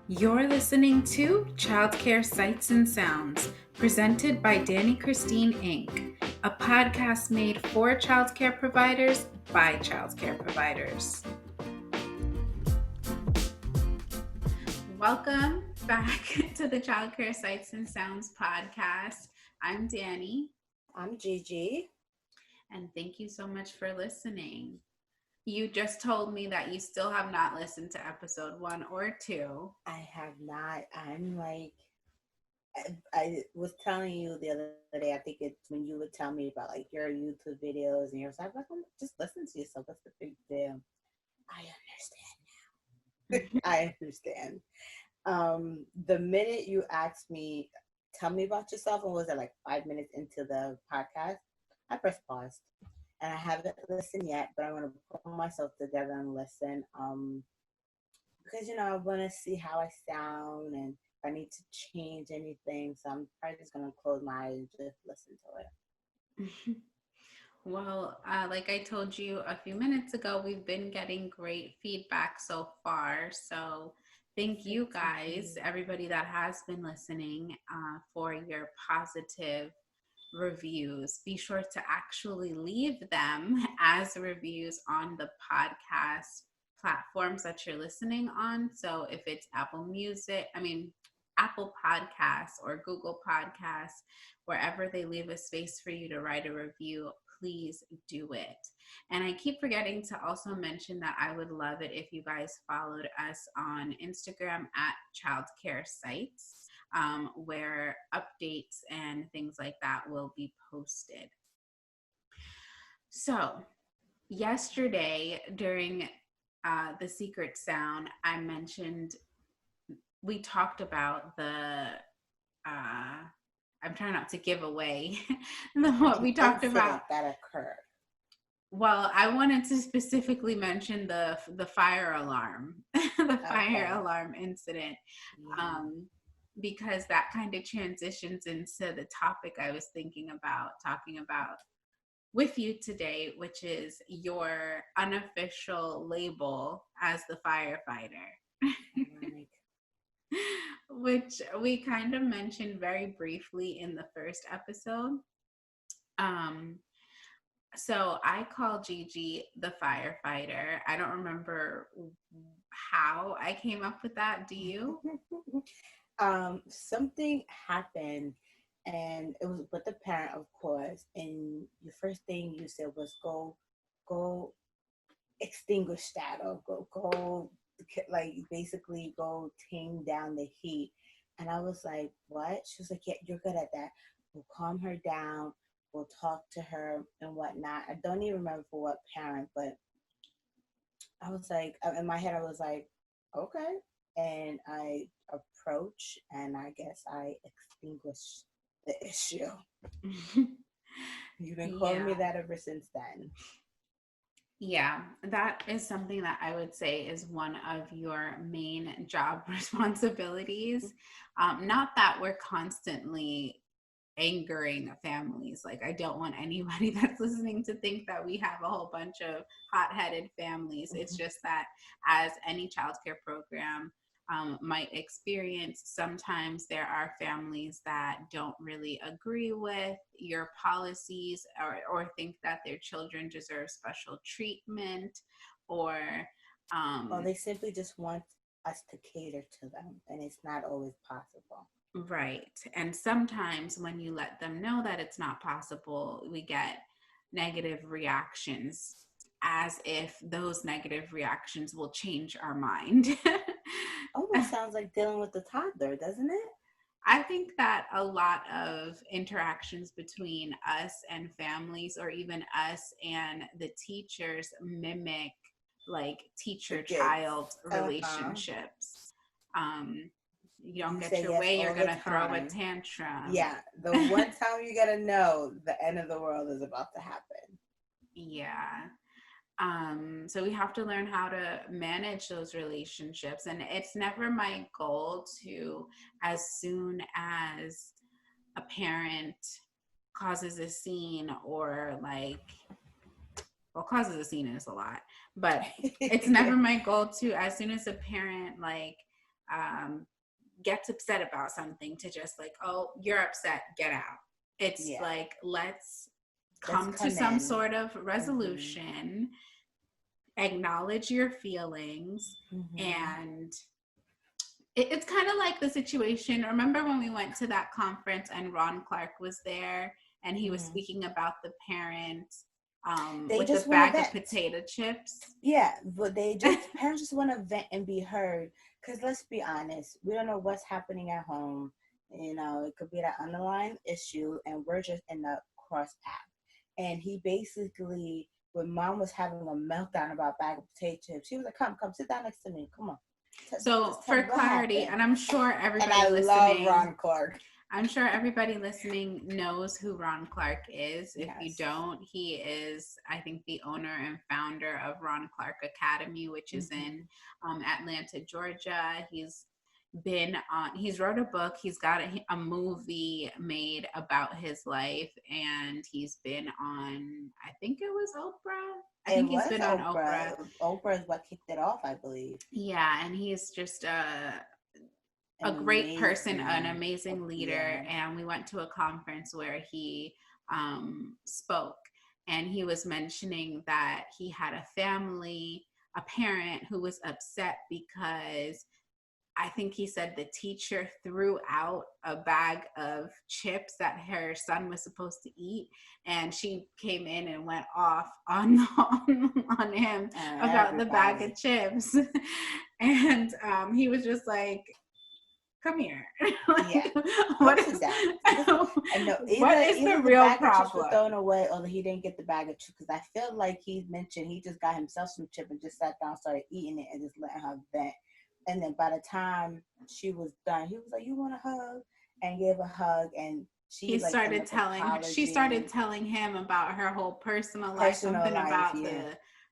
You're listening to Childcare Sights and Sounds, presented by Dani Christine Inc., a podcast made for childcare providers by childcare providers. Welcome back to the Childcare Sights and Sounds podcast. I'm Dani. I'm Gigi. And thank you so much for listening. You just told me that you still have not listened to episode 1 or 2. I have not. I was telling you the other day, I think it's when you would tell me about like your YouTube videos and you're like, just listen to yourself. What's the big deal? I understand now. I understand. The minute you asked me, tell me about yourself, and was it like 5 minutes into the podcast? I pressed pause. And I haven't listened yet, but I'm gonna pull myself together and listen. Because I want to see how I sound and if I need to change anything. So I'm probably just gonna close my eyes and just listen to it. Well, like I told you a few minutes ago, we've been getting great feedback so far. So thank you guys, everybody that has been listening, for your positive reviews. Be sure to actually leave them as reviews on the podcast platforms that you're listening on. So if it's Apple Podcasts or Google Podcasts, wherever they leave a space for you to write a review, please do it. And I keep forgetting to also mention that I would love it if you guys followed us on Instagram at Childcare Sites, where updates and things like that will be posted. So yesterday during the Secret Sound, I mentioned, we talked about I'm trying not to give away what we talked about that occurred. Well, I wanted to specifically mention the fire alarm, the fire alarm incident, because that kind of transitions into the topic I was thinking about talking about with you today, which is your unofficial label as the firefighter. Which we kind of mentioned very briefly in the first episode. So I call Gigi the firefighter. I don't remember how I came up with that. Do you? Something happened, and it was with the parent, of course. And the first thing you said was, "Go, extinguish that, or go, like basically go tame down the heat." And I was like, "What?" She was like, "Yeah, you're good at that. We'll calm her down. We'll talk to her and whatnot." I don't even remember for what parent, but I was like, in my head, I was like, "Okay." And I approach, and I guess I extinguish the issue. You've been calling me that ever since then. Yeah, that is something that I would say is one of your main job responsibilities. Not that we're constantly angering families. Like, I don't want anybody that's listening to think that we have a whole bunch of hot-headed families. Mm-hmm. It's just that, as any childcare program might experience, sometimes there are families that don't really agree with your policies, or think that their children deserve special treatment, or they simply just want us to cater to them, and it's not always possible. Right. And sometimes when you let them know that it's not possible, we get negative reactions, as if those negative reactions will change our mind. Almost sounds like dealing with a toddler, doesn't it? I think that a lot of interactions between us and families, or even us and the teachers, mimic like teacher-child relationships. You don't get your way, you're going to throw a tantrum. Yeah, the one time you got to know the end of the world is about to happen. Yeah. So we have to learn how to manage those relationships. And it's never my goal to, as soon as a parent causes a scene, or causes a scene is a lot, but it's never my goal to, as soon as a parent gets upset about something to just like, oh, you're upset, get out. It's like, let's come to some sort of resolution, acknowledge your feelings, and it's kind of like the situation. Remember when we went to that conference and Ron Clark was there and he was speaking about the parent with the bag of potato chips? Yeah, but parents just want to vent and be heard. Because let's be honest, we don't know what's happening at home. You know, it could be that underlying issue, and we're just in the cross path. And he basically, when mom was having a meltdown about bag of potato chips, he was like, "Come, sit down next to me. Come on." So for clarity, and I'm sure everybody listening, love Ron Clark. I'm sure everybody listening knows who Ron Clark is. If you don't, he is, I think, the owner and founder of Ron Clark Academy, which is in Atlanta, Georgia. He's wrote a book. He's got a movie made about his life, and he's been on, I think it was Oprah. I think he's been on Oprah. Oprah is what kicked it off, I believe. Yeah, and he's just a great person, an amazing leader. And we went to a conference where he spoke, and he was mentioning that he had a parent who was upset because I think he said the teacher threw out a bag of chips that her son was supposed to eat, and she came in and went off on him about the bag of chips. And he was just like, come here. What is that? What is the real problem? Thrown away, or he didn't get the bag of chips, because I feel like he mentioned he just got himself some chip and just sat down, started eating it, and just letting her vent. And then by the time she was done, he was like, "You want a hug?" And gave a hug, and she started telling him about her whole personal life, about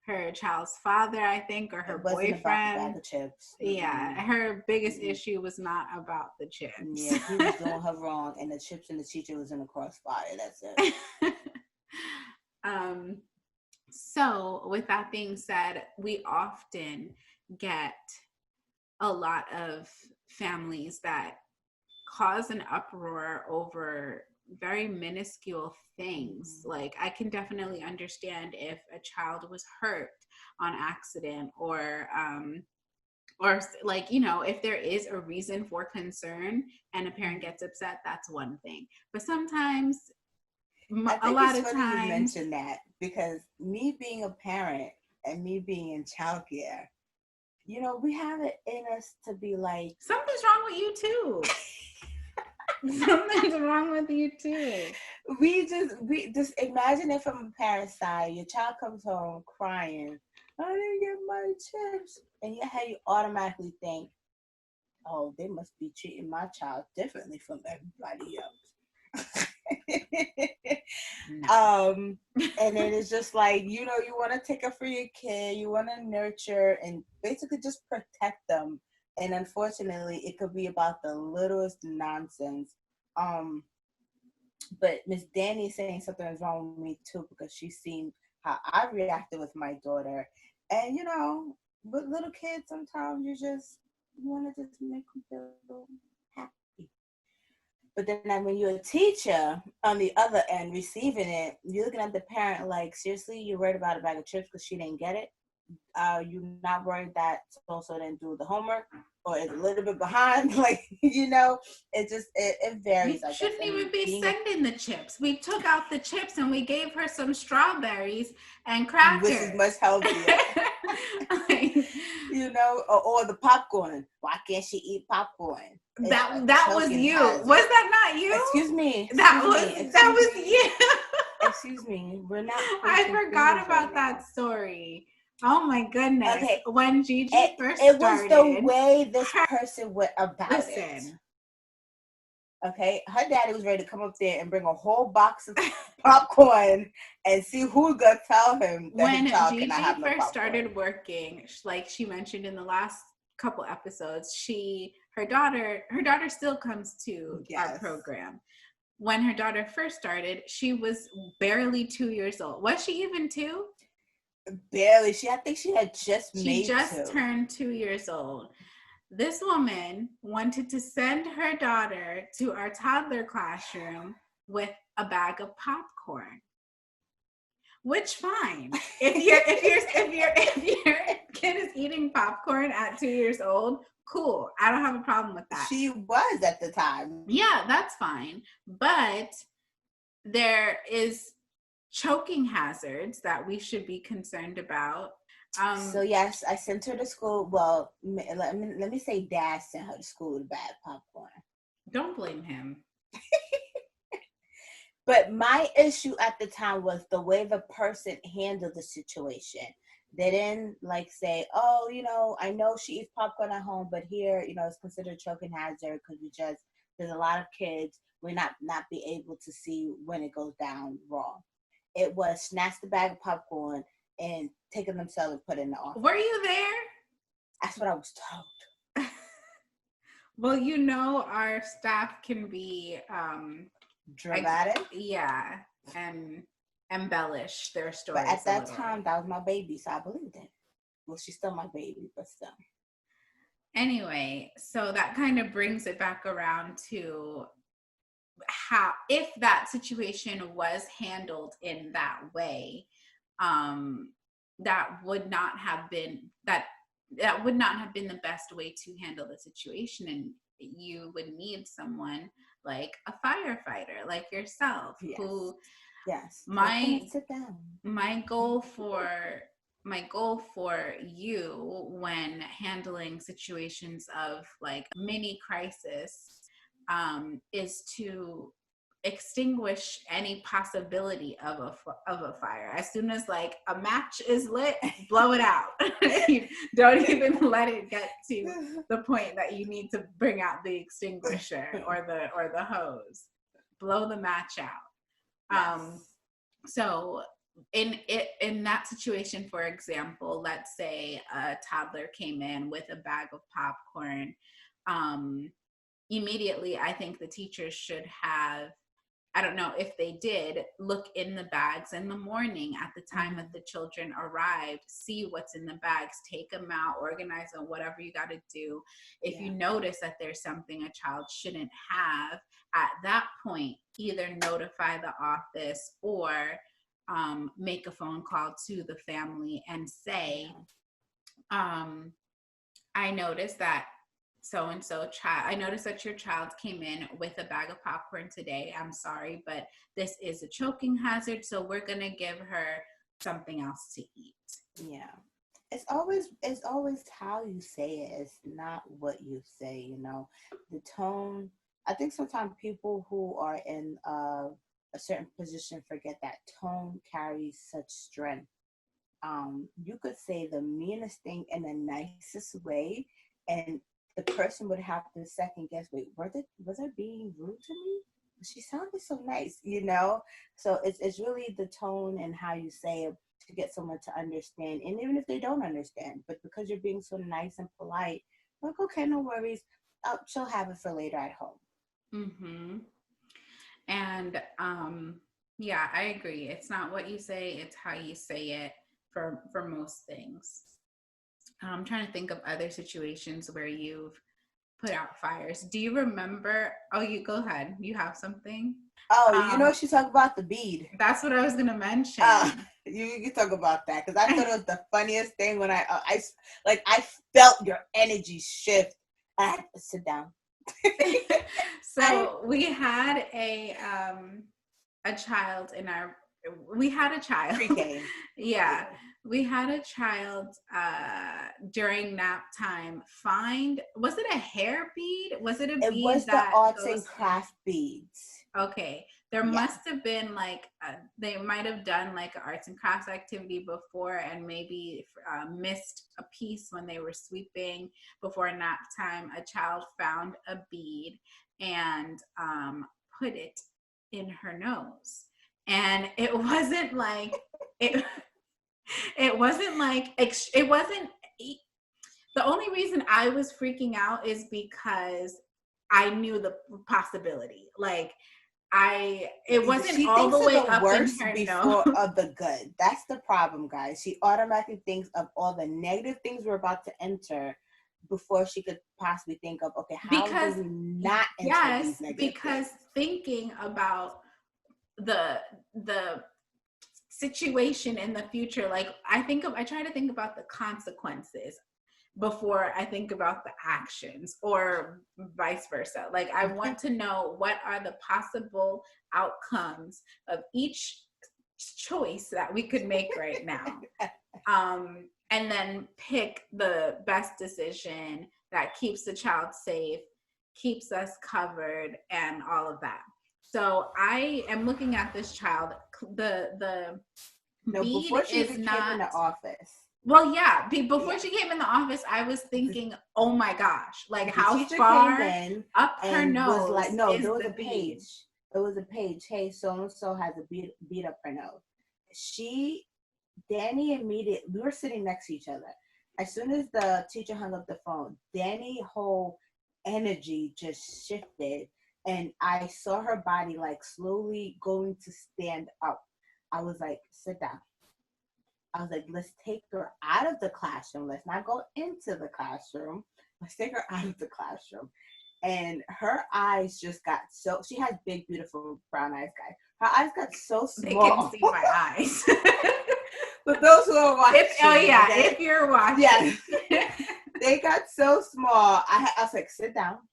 her child's father, I think, or her boyfriend. About the bag of chips. Yeah, her biggest issue was not about the chips. Yeah, he was doing her wrong, and the chips and the teacher was in the crossfire. That's it. So, with that being said, we often get a lot of families that cause an uproar over very minuscule things. Like, I can definitely understand if a child was hurt on accident, or like, you know, if there is a reason for concern and a parent gets upset, that's one thing. But sometimes, a lot of times, you mentioned that, because me being a parent and me being in childcare, you know, we have it in us to be like, something's wrong with you too. Something's wrong with you too. We just imagine it from a parent's side. Your child comes home crying, "I didn't get my chips," and you automatically think, "Oh, they must be treating my child differently from everybody else." And then it's just like, you know, you want to take up for your kid, you want to nurture and basically just protect them. And unfortunately, it could be about the littlest nonsense. But Miss Dani is saying something is wrong with me too, because she's seen how I reacted with my daughter. And, you know, with little kids, sometimes you want to just make them feel happy. But then when you're a teacher on the other end receiving it, you're looking at the parent like, seriously, you're worried about a bag of chips because she didn't get it? You're not worried that so didn't do the homework or is a little bit behind? Like, you know, it varies. You shouldn't even be sending the chips. We took out the chips and we gave her some strawberries and crackers. Which is much healthier. You know, or the popcorn. Why can't she eat popcorn? That was you. Was that not you? Excuse me. That was you. Excuse me. We're not. I forgot about that story. Oh my goodness. Okay. When Gigi first started. It was the way this person went about it. Okay. Her daddy was ready to come up there and bring a whole box of popcorn and see who's going to tell him that when his child Gigi cannot have no first popcorn. started working, like she mentioned in the last couple episodes, her daughter still comes to our program. When her daughter first started, she was barely 2 years old. Was she even 2? Barely. I think she had just turned 2 years old. This woman wanted to send her daughter to our toddler classroom with a bag of popcorn. Which fine. If your kid is eating popcorn at 2 years old, cool. I don't have a problem with that. She was at the time. Yeah, that's fine. But there is choking hazards that we should be concerned about. So yes, I sent her to school. Well, let me say Dad sent her to school with a bag of popcorn. Don't blame him. But my issue at the time was the way the person handled the situation. They didn't like say, oh, I know she eats popcorn at home, but here, it's considered choking hazard because there's a lot of kids. We're not be able to see when it goes down wrong. It was snatch the bag of popcorn and take it themselves and put it in the office. Were you there? That's what I was told. Well, our staff can be dramatic. Yeah, and embellish their stories. But at that time, that was my baby, so I believed it. Well, she's still my baby, but still. Anyway, so that kind of brings it back around to how, if that situation was handled in that way, that would not have been the best way to handle the situation, and you would need someone like a firefighter like yourself. Yes. Who Sit down. My goal for you when handling situations of like mini crisis is to extinguish any possibility of a fire. As soon as like a match is lit, blow it out. You don't even let it get to the point that you need to bring out the extinguisher or the hose. Blow the match out. Yes. So in that situation, for example, let's say a toddler came in with a bag of popcorn. Immediately, I think the teachers should have, I don't know if they did, look in the bags in the morning at the time that the children arrived, see what's in the bags, take them out, organize them, whatever you got to do. If you notice that there's something a child shouldn't have, at that point, either notify the office or make a phone call to the family and say, I noticed that so-and-so child, I noticed that your child came in with a bag of popcorn today. I'm sorry, but this is a choking hazard, so we're going to give her something else to eat. Yeah. It's always how you say it. It's not what you say, The tone. I think sometimes people who are in a certain position forget that tone carries such strength. You could say the meanest thing in the nicest way, and the person would have to second guess, wait, was I being rude to me? She sounded so nice, So it's really the tone and how you say it to get someone to understand. And even if they don't understand, but because you're being so nice and polite, like, okay, no worries. She'll have it for later at home. Mm-hmm. And yeah, I agree. It's not what you say, it's how you say it for most things. I'm trying to think of other situations where you've put out fires. Do you remember? Oh, you go ahead. You have something? Oh, she talked about the bead. That's what I was going to mention. You talk about that because I thought it was the funniest thing when I felt your energy shift. I had to sit down. So we had a child in our. We had a child. Pre-K. Yeah. We had a child during nap time was it a hair bead? Was it a bead? It was the arts and craft beads. Okay. There must have been they might have done like an arts and crafts activity before and maybe missed a piece when they were sweeping before nap time. A child found a bead and put it in her nose. And it wasn't like it. It wasn't the only reason I was freaking out is because I knew the possibility. Like it wasn't she all the way the up worst in her before nose. Of the good. That's the problem, guys. She automatically thinks of all the negative things we're about to enter before she could possibly think of, okay, how do Because we not enter these yes, negative because things? thinking about the situation in the future, like I try to think about the consequences before I think about the actions, or vice versa. Like I want to know what are the possible outcomes of each choice that we could make right now. And then pick the best decision that keeps the child safe, keeps us covered, and all of that. So I am looking at this child. The No, bead before she is even came in not. the office. Well, yeah. Before Yeah. she came in the office, I was thinking, "Oh my gosh! Like The how teacher came far in up her and was like, nose no, is there was the a bead?" page. It was a page. Hey, so and so has a beat up her nose. Dani immediately, we were sitting next to each other. As soon as the teacher hung up the phone, Dani whole energy just shifted, and I saw her body like slowly going to stand up. I was like, sit down. I was like, let's take her out of the classroom. Let's not go into the classroom. Let's take her out of the classroom. And her eyes just got so, she has big, beautiful brown eyes, guys. Her eyes got so They can small. see my eyes. For those who are watching. If you're watching. Yes. They got so small. I was like, sit down.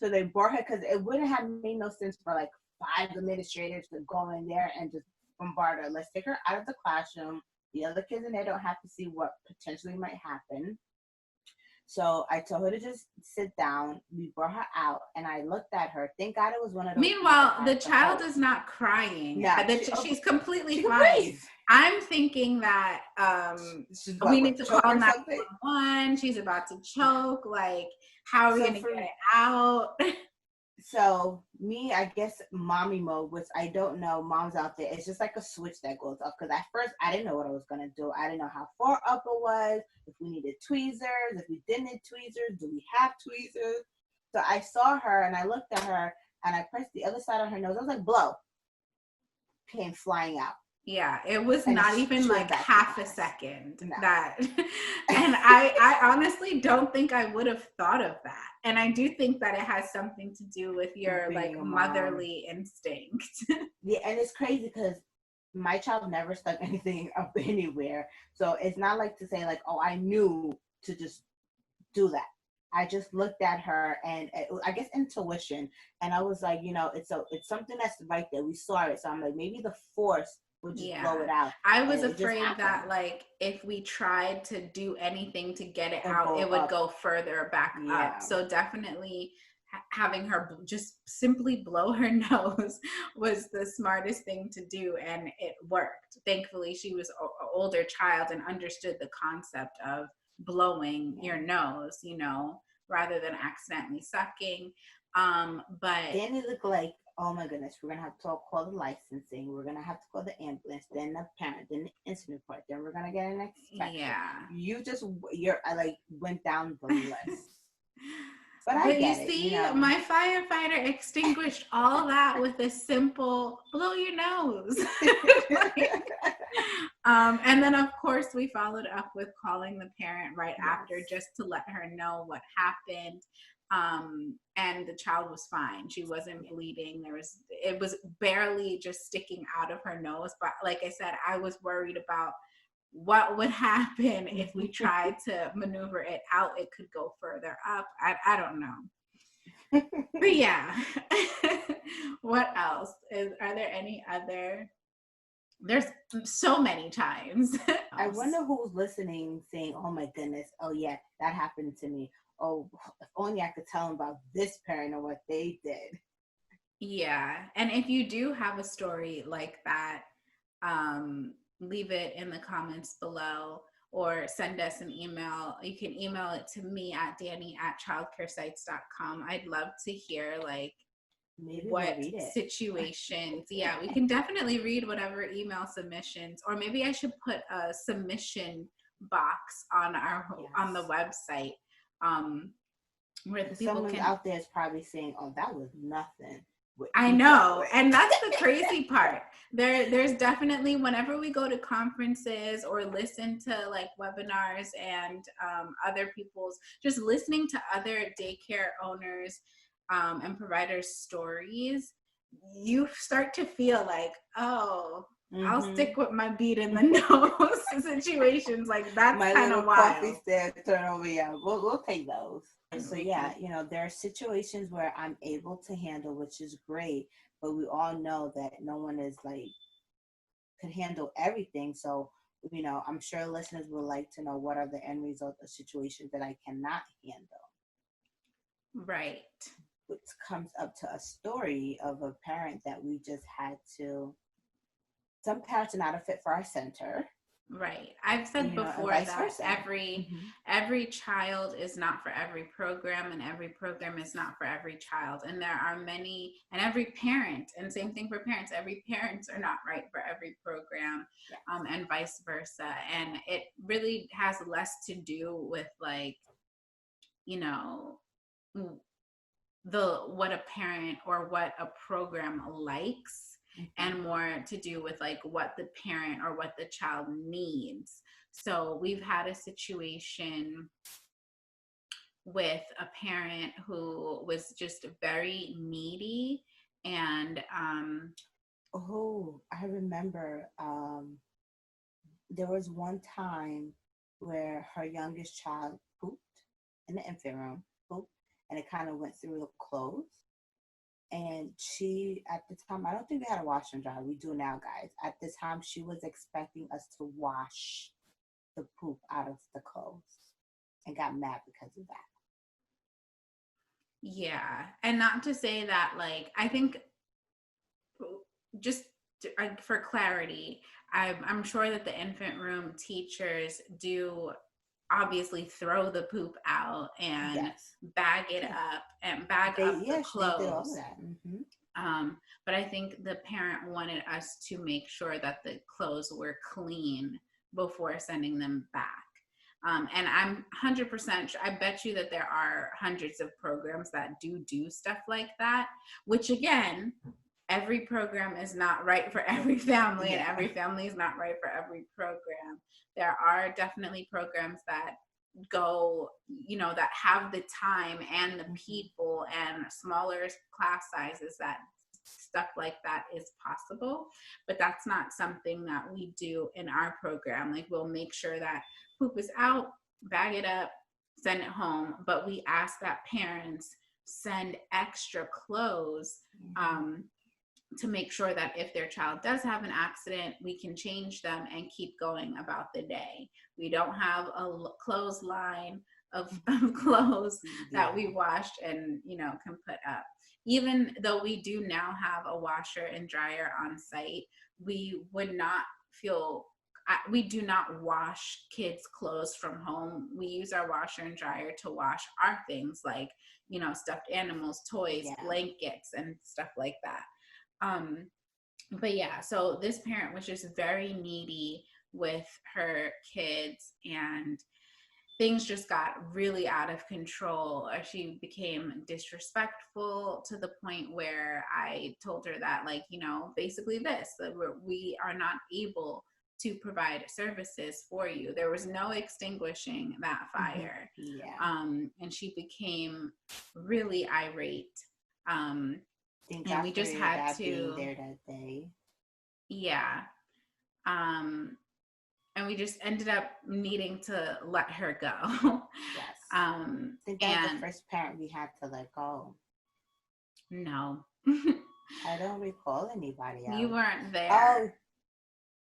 So they brought her, because it wouldn't have made no sense for like 5 administrators to go in there and just bombard her. Let's take her out of the classroom. The other kids in there don't have to see what potentially might happen. So I told her to just sit down. We brought her out, and I looked at her. Thank God it was one of those. Meanwhile, the child is not crying. No, she's completely she fine. breathe. I'm thinking that we need to call 911. She's about to choke. Like, how are we going to get it out? So me, I guess mommy mode, which I don't know, moms out there, it's just like a switch that goes up. Because at first I didn't know what I was gonna do. I didn't know how far up it was, if we needed tweezers, if we didn't need tweezers, do we have tweezers? So I saw her and I looked at her and I pressed the other side of her nose. I was like, blow. Came flying out. Yeah, it was not even like half a second that, and I honestly don't think I would have thought of that. And I do think that it has something to do with your like motherly instinct. Yeah, and it's crazy because my child never stuck anything up anywhere. So it's not like to say like, oh, I knew to just do that. I just looked at her and I guess intuition, and I was like, it's something that's right there. We saw it, so I'm like, maybe the force would just blow it out. I was afraid that like if we tried to do anything to get it out, it would go further back up. So definitely having her just simply blow her nose was the smartest thing to do, and it worked. Thankfully, she was an older child and understood the concept of blowing your nose, rather than accidentally sucking. But then it looked like, oh my goodness, we're gonna have to call the licensing, we're gonna have to call the ambulance, then the parent, then the incident report, then we're gonna get an inspection. Yeah, I like went down the list. But you see, my firefighter extinguished all that with a simple blow your nose. And then of course we followed up with calling the parent right after, just to let her know what happened. And the child was fine. She wasn't bleeding. It was barely just sticking out of her nose. But like I said, I was worried about what would happen if we tried to maneuver it out. It could go further up. I don't know. But yeah. What else? Are there any other? There's so many times. I wonder who's listening saying, oh my goodness, oh yeah, that happened to me. Oh, if only I could tell them about this parent or what they did. Yeah. And if you do have a story like that, leave it in the comments below or send us an email. You can email it to me at dani@childcaresites.com. I'd love to hear like maybe what situations. Yeah, we can definitely read whatever email submissions, or maybe I should put a submission box on on the website, where the people someone out there is probably saying, oh, that was nothing. I know. And that's the crazy part. There's definitely, whenever we go to conferences or listen to like webinars and other people's, just listening to other daycare owners and providers' stories, you start to feel like, oh, I'll stick with my beat in the nose situations. Like, that's kind of wild. Coffee stand turn over, yeah. We'll take those. So yeah, there are situations where I'm able to handle, which is great, but we all know that no one is like could handle everything. So I'm sure listeners would like to know what are the end result of situations that I cannot handle. Right. Which comes up to a story of a parent that we just had to. Some parents are not a fit for our center. Right. I've said before that every child is not for every program, and every program is not for every child. And there are many, and every parent, and same thing for parents, every parents are not right for every program, and vice versa. And it really has less to do with like, what a parent or what a program likes, and more to do with like what the parent or what the child needs. So we've had a situation with a parent who was just very needy, and I remember there was one time where her youngest child pooped in the infant room, and it kind of went through the clothes. And she, at the time, I don't think we had a wash and dry. We do now, guys. At the time, she was expecting us to wash the poop out of the clothes and got mad because of that. Yeah. And not to say that, like, I think just for clarity, I'm sure that the infant room teachers do obviously throw the poop out and bag it up and bag up the clothes. They did all that. But I think the parent wanted us to make sure that the clothes were clean before sending them back. And I'm 100% sure, I bet you that there are hundreds of programs that do stuff like that, which again, every program is not right for every family, and every family is not right for every program. There are definitely programs that go, that have the time and the people and smaller class sizes that stuff like that is possible. But that's not something that we do in our program. Like, we'll make sure that poop is out, bag it up, send it home. But we ask that parents send extra clothes, to make sure that if their child does have an accident, we can change them and keep going about the day. We don't have a clothesline of clothes that we washed and, can put up. Even though we do now have a washer and dryer on site, we do not wash kids' clothes from home. We use our washer and dryer to wash our things like, stuffed animals, toys, blankets, and stuff like that. But yeah, so this parent was just very needy with her kids, and things just got really out of control. She became disrespectful to the point where I told her that, like, basically that we are not able to provide services for you. There was no extinguishing that fire. And she became really irate. And we just had to there that day. And we just ended up needing to let her go. I think that was the first parent we had to let go. No. I don't recall anybody else. You weren't there.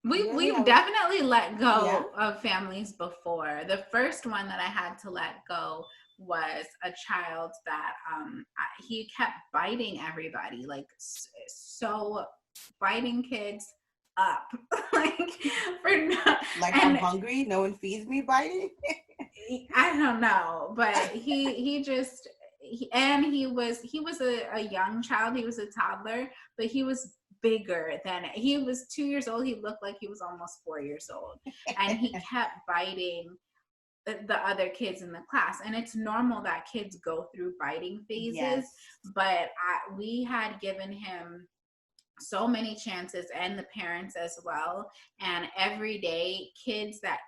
We've definitely let go of families before. The first one that I had to let go was a child that he kept biting everybody, like so biting kids up. I'm hungry, no one feeds me, biting. I don't know, but he was a young child. He was a toddler, but he was bigger than he was 2 years old. He looked like he was almost 4 years old, and he kept biting the other kids in the class. And it's normal that kids go through biting phases, Yes. but we had given him so many chances, and the parents as well. And every day, kids that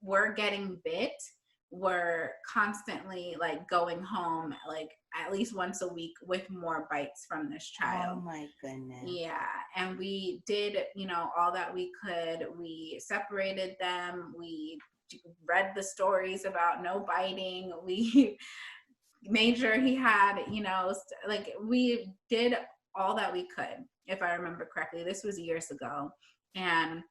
were getting bit were constantly like going home like at least once a week with more bites from this Oh child. my goodness. Yeah, and we did, all that we could. We separated them. We read the stories about no biting. We made sure he had, like we did all that we could, if I remember correctly. This was years ago. And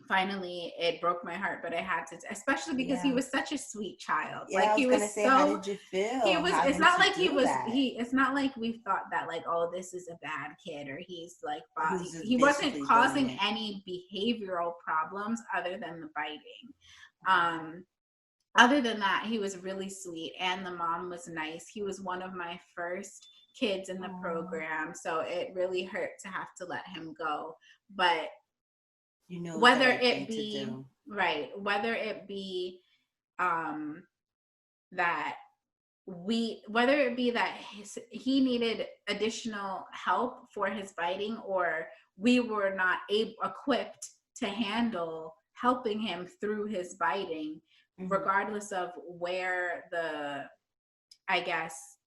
finally it broke my heart, but I had to, especially because he Yeah. was such a sweet child. Yeah, Like I was he gonna was say, how so did you feel he was it's having not to like do that? it's not like we thought that like, oh, this is a bad kid, or he's like He was just he wasn't viciously doing causing it. any behavioral problems other than the biting. Other than that, he was really sweet, and the mom was nice. He was one of my first kids in the Aw. program, so it really hurt to have to let him go. But You knew it was the whether right it thing to be do. right, whether it be um that whether it be that he needed additional help for his biting, or we were not equipped to handle helping him through his biting, Mm-hmm. regardless of where the, I guess,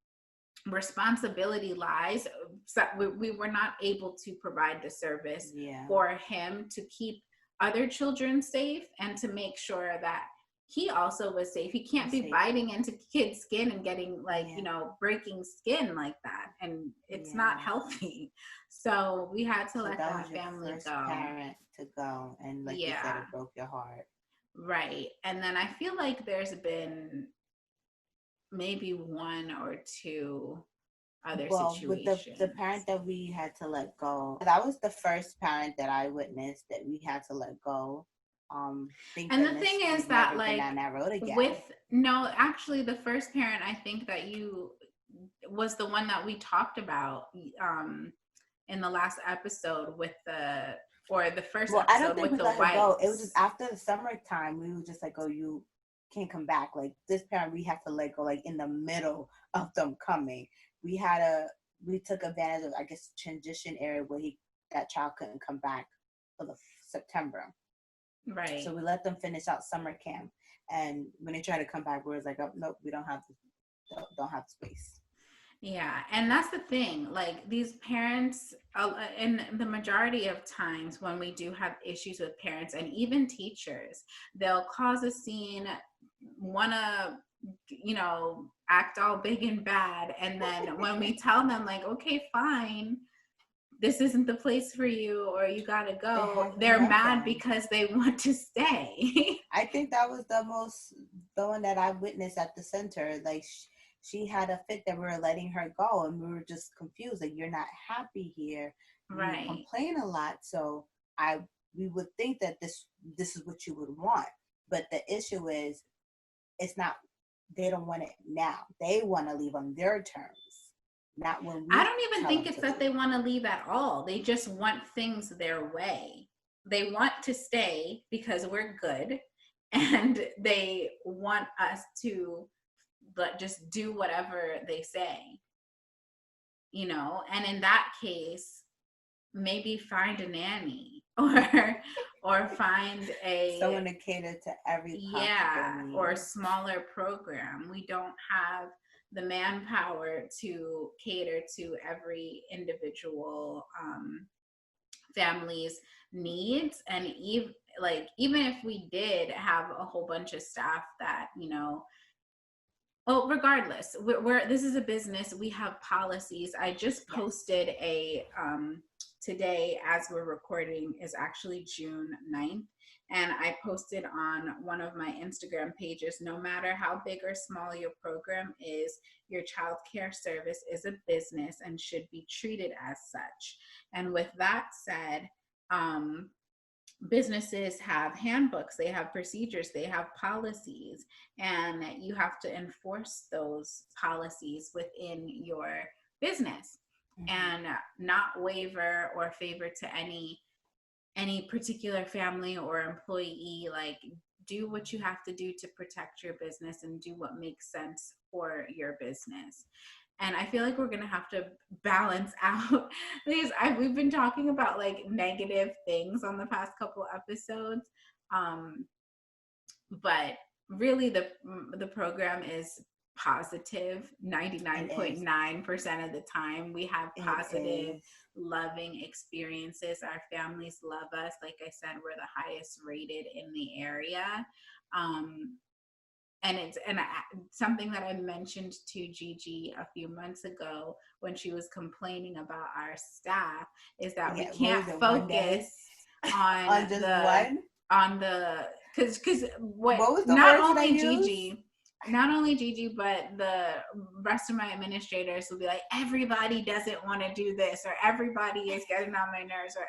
responsibility lies, so we were not able to provide the service Yeah. for him to keep other children safe and to make sure that he also was safe. He can't be Safe. biting into kids' skin and getting like, Yeah. breaking skin like that. And it's not Yeah. healthy. So we had to So let that was that your family first go. parent to go, and like you said, Yeah, it broke your heart. right. And then I feel like there's been maybe one or two other Well, with the situations. parent that we had to let go, that was the first parent that I witnessed that we had to let go. Thank And the goodness thing is we've that, never been like, on that road again. no, actually, the first parent, I think that you was the one that we talked about in the last episode with the first Well, I don't episode think with we the let her go. It was just whites. after the summertime, we were just like, oh, you can't come back. Like this parent, we have to let go, like in the middle of them coming. We took advantage of, I guess, transition area where that child couldn't come back for the September. Right. So we let them finish out summer camp. And when they tried to come back, we was like, oh, nope, we don't have space. Yeah, and that's the thing. Like these parents, in the majority of times when we do have issues with parents and even teachers, they'll cause a scene, wanna, act all big and bad, and then when we tell them like, okay, fine, this isn't the place for you, or you gotta It go, hasn't they're mad happened. because they want to stay. I think that was the one that I witnessed at the center. Like she had a fit that we were letting her go, and we were just confused. Like, you're not happy here. You Right. complain a lot, so we would think that this is what you would want. But the issue is, it's not. They don't want it now. They want to leave on their terms, not when we. I don't even think it's that they want to leave at all. They just want things their way. They want to stay because we're good, and they want us to just do whatever they say, and in that case, maybe find a nanny or find someone to cater to every possible need. or smaller program. We don't have the manpower to cater to every individual family's needs. And even if we did have a whole bunch of staff that, well, regardless, this is a business. We have policies. I just posted today, as we're recording, is actually June 9th. And I posted on one of my Instagram pages, no matter how big or small your program is, your child care service is a business and should be treated as such. And with that said, businesses have handbooks, they have procedures, they have policies, and you have to enforce those policies within your business, and not waver or favor to any particular family or employee. Like, do what you have to do to protect your business and do what makes sense for your business. And I feel like we're gonna have to balance out because we've been talking about like negative things on the past couple episodes, but really the program is positive 99.9% of the time. We have positive, loving experiences. Our families love us. Like I said, we're the highest rated in the area. And it's something that I mentioned to Gigi a few months ago when she was complaining about our staff is that we can't focus on just the one? on the because what was the not words only that I used? Gigi, but the rest of my administrators will be like, everybody doesn't want to do this, or everybody is getting on my nerves, or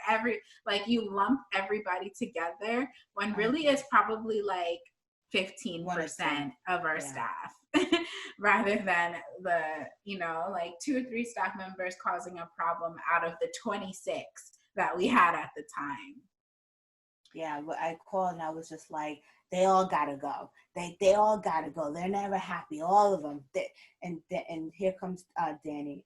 like you lump everybody together when really it's probably like 15% of our staff rather than the, like 2 or 3 staff members causing a problem out of the 26 that we had at the time. Yeah, but I called and I was just like, they all gotta go. They all gotta go. They're never happy, all of them. And here comes Dani.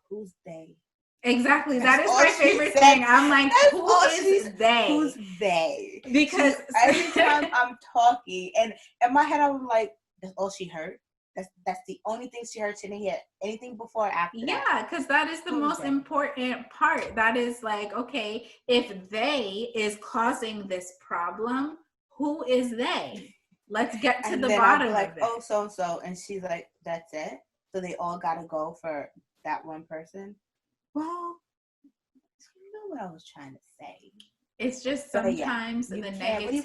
Who's they? Exactly. That is my favorite thing. I'm like, who is they? Who's they? Because every time I'm talking, and in my head I'm like, that's all she heard. That's the only thing she heard. She didn't hear anything before or after. Yeah, because that is the most important part. That is like, okay, if they is causing this problem, who is they? Let's get to the bottom of it. Oh, so, and she's like, that's it. So they all gotta go for that one person. Well, you know what I was trying to say. It's just sometimes the negativity. What do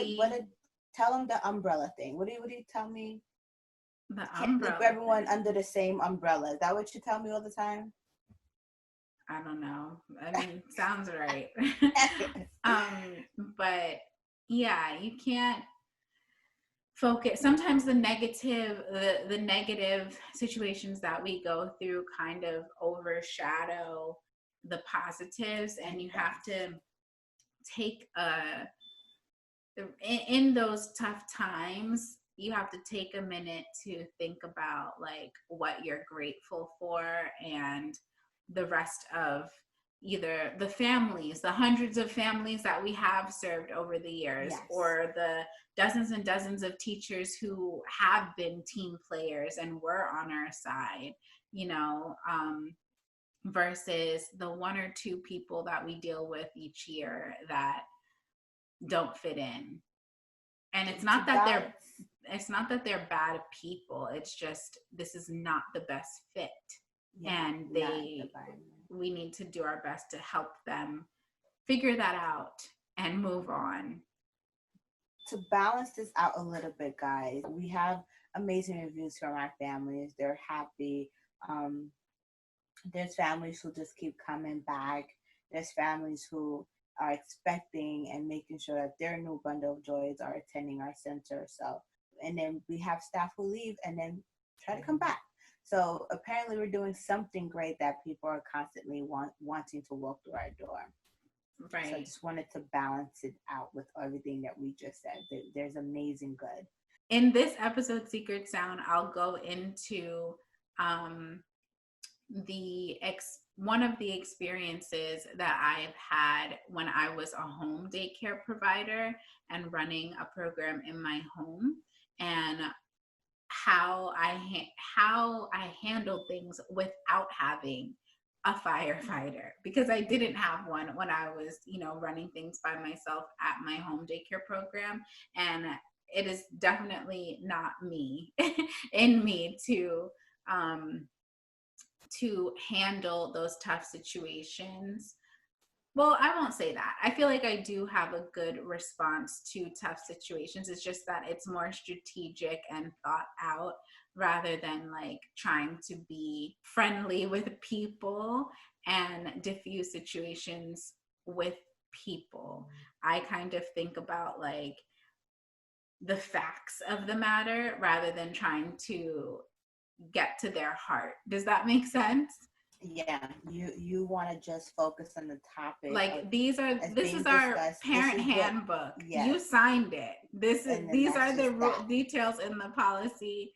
you call it? Tell them the umbrella thing. What do you tell me? The umbrella. Keep everyone under the same umbrella. Is that what you tell me all the time? I don't know. I mean, sounds right. But yeah, you can't focus. Sometimes the negative situations that we go through kind of overshadow the positives, and you have to take in those tough times, you have to take a minute to think about like what you're grateful for, and the rest of either the families, the hundreds of families that we have served over the years, or the dozens and dozens of teachers who have been team players and were on our side, versus the 1 or 2 people that we deal with each year that don't fit in. And it's not that they're bad people. It's just, this is not the best fit. And we need to do our best to help them figure that out and move on. To balance this out a little bit, guys, we have amazing reviews from our families. They're happy. There's families who just keep coming back. There's families who are expecting and making sure that their new bundle of joys are attending our center. So, and then we have staff who leave and then try to come back. So apparently we're doing something great that people are constantly wanting to walk through our door. Right. So I just wanted to balance it out with everything that we just said. There's amazing good. In this episode, Secret Sound, I'll go into one of the experiences that I've had when I was a home daycare provider and running a program in my home, and how I handled things without having a firefighter, because I didn't have one when I was, running things by myself at my home daycare program. And it is definitely not in me to handle those tough situations. Well, I won't say that. I feel like I do have a good response to tough situations. It's just that it's more strategic and thought out, rather than like trying to be friendly with people and diffuse situations with people. I kind of think about like the facts of the matter rather than trying to get to their heart. Does that make sense? Yeah, you want to just focus on the topic Like as this being is our discussed. This parent is what, handbook. You yes, signed it. and then These that's are the just that. details in the policy,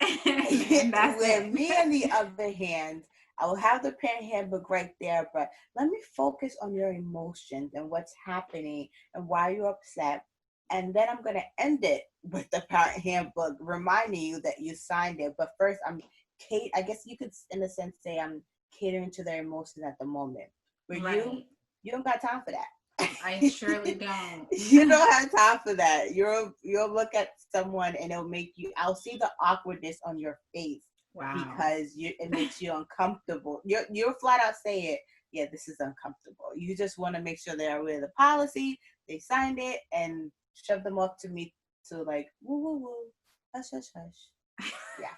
and that's Where it. me, on the other hand, I will have the parent handbook right there, but let me focus on your emotions and what's happening and why you're upset. And then I'm going to end it with the parent handbook, reminding you that you signed it. But first, I guess you could, in a sense, say I'm catering to their emotions at the moment. For Right. you don't got time for that. I surely don't. You don't have time for that. You'll look at someone and it'll make you. I'll see the awkwardness on your face Wow. because it makes you uncomfortable. You'll flat out say it. Yeah, this is uncomfortable. You just want to make sure they're aware of the policy. They signed it and shove them off to me to like woo woo woo, hush hush hush. Yeah,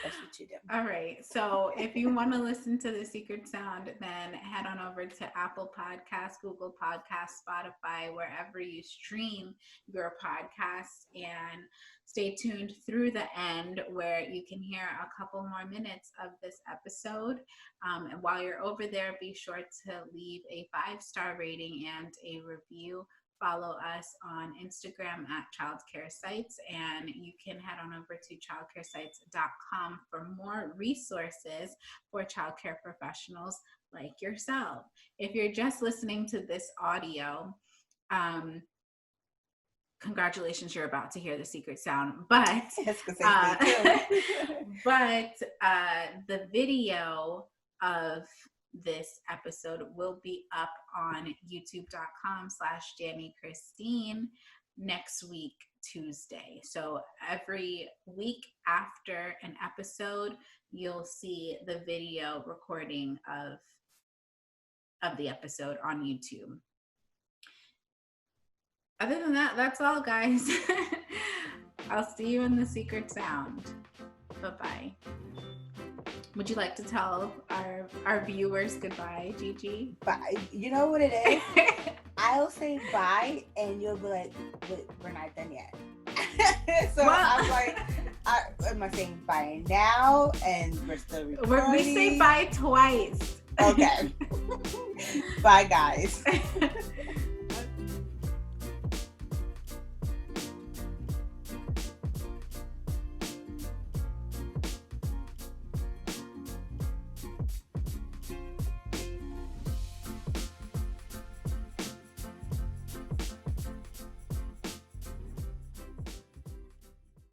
that's what you do. All right. So if you want to listen to The Secret Sound, then head on over to Apple Podcasts, Google Podcasts, Spotify, wherever you stream your podcasts, and stay tuned through the end where you can hear a couple more minutes of this episode. And while you're over there, be sure to leave a 5-star rating and a review. Follow us on Instagram at Childcare Sites, and you can head on over to childcaresites.com for more resources for childcare professionals like yourself. If you're just listening to this audio, congratulations, you're about to hear the secret sound, but but the video of this episode will be up on youtube.com/Dani Christine next week, Tuesday. So every week after an episode, you'll see the video recording of the episode on YouTube. Other than that, that's all, guys. I'll see you in the secret sound. Bye-bye. Would you like to tell our viewers goodbye, Gigi? Bye. You know what it is? I'll say bye, and you'll be like, we're not done yet. So I'm like, am I saying bye now? And we're still recording? We say bye twice. Okay. Bye, guys.